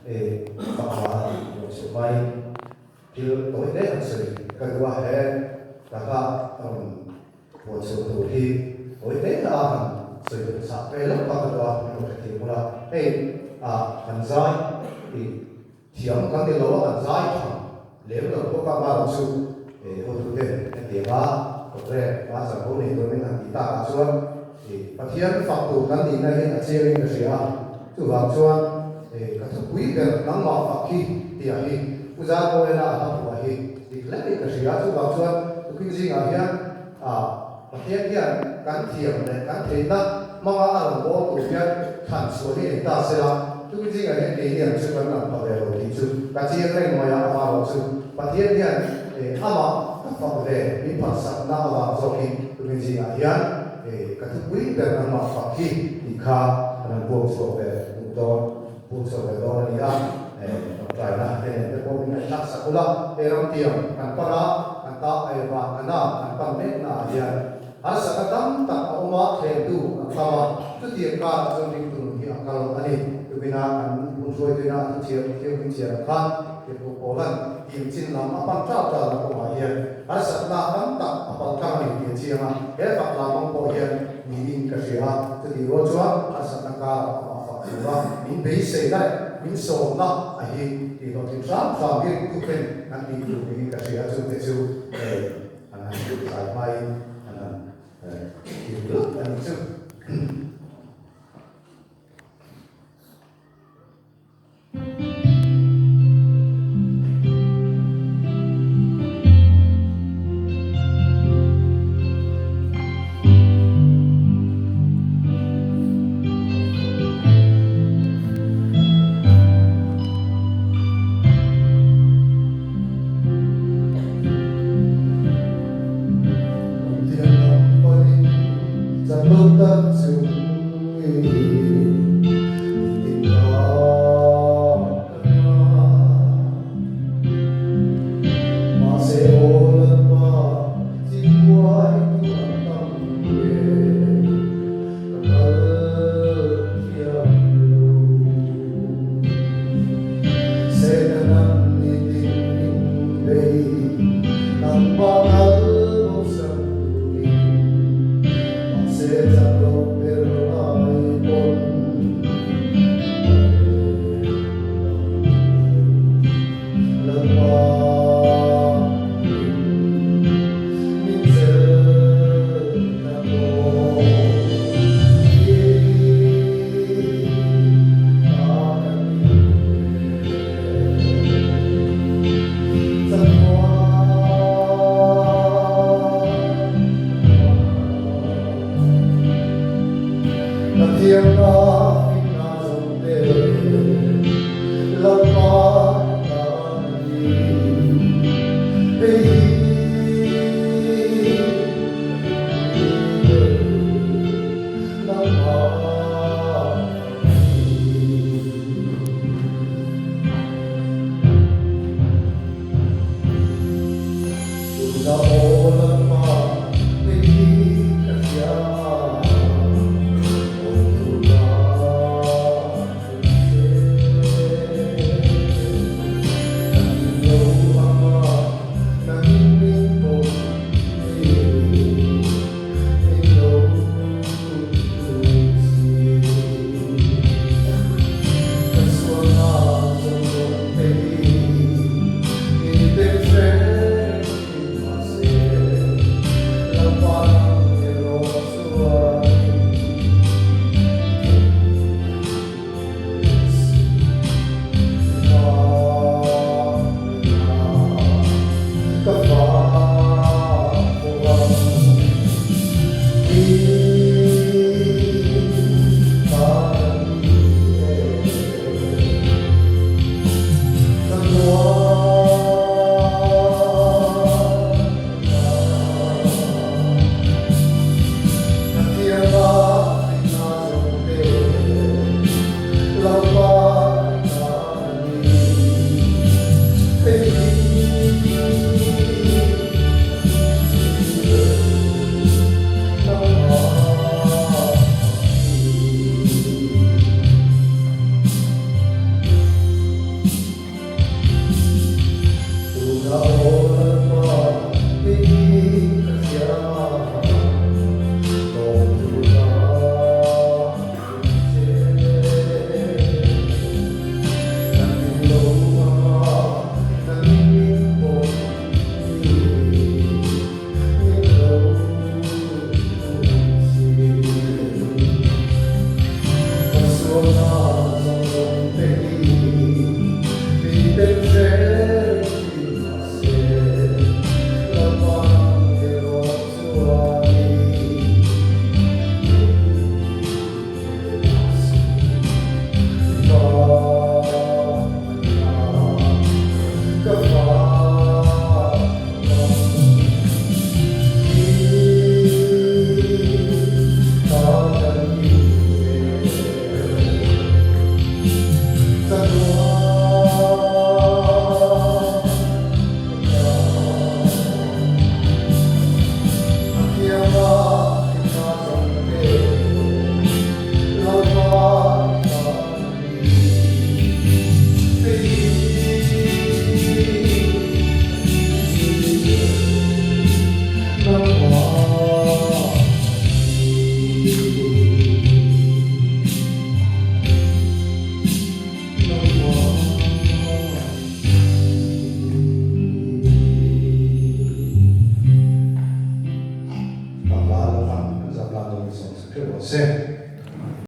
Phật hóa sự may thiếu tối đấy là sự cái qua hệ là một sự thủ thi tối đấy là sự sắp về lúc vào cái đó một cái thì là hành giải thì thiểm các cái lỗ hành giải nếu là có các bạn sự hồi thủ tiền thì ba có thể ba sản phẩm này tôi mới làm tí ta chuan thì phát hiện phạm tù các đi này là chơi lên cái gì à từ vào chuan các thứ quý về nắng mọc và khi thì ở khi bây giờ tôi là ở của khi thì lấy cái gì à từ vào chuan tôi kinh gì ở hiện phát hiện cái thiểm này cái thế đó mong ở bộ tổ chức thành số thì ta sẽ làm tôi kinh gì ở hiện cái điểm sự vấn làm bảo vệ rồi thì sự cái chia cái ngoài ở vào sự phát hiện ama các về bị phạt sẵn na vào rồi tôi kinh gì ở hiện các thứ quý về nắng mọc và khi thì khá là buông xuống về buông xuống về đó là gì phải là để có những cái chắc sẵn là để làm tiền ăn con đó ăn ta ai và ăn nào ăn con nét là gì ở xã tâm tập ông má thêm tu ăn ta chút tiền cả trong những tuần thì ăn kalau anh tôi bên ăn buông xuôi tôi là chiều khăn thì cũng có lần tìm xin làm ăn trao trả là cũng phải hiện ở xã tâm tập ăn trao thì tiền chiều mà cái vật làm ăn có hiện nhìn cái gì à thì rồi cho ở xã tâm cả và mình bị xây đấy mình sống nó thì nó tìm sáng và cái cũngเป็นอันนี้อยู่ในกระเสียซึ่งจะสู้อันนั้นสายไฟอันนั้นอยู่ลึกอันนี้ซึ่ง se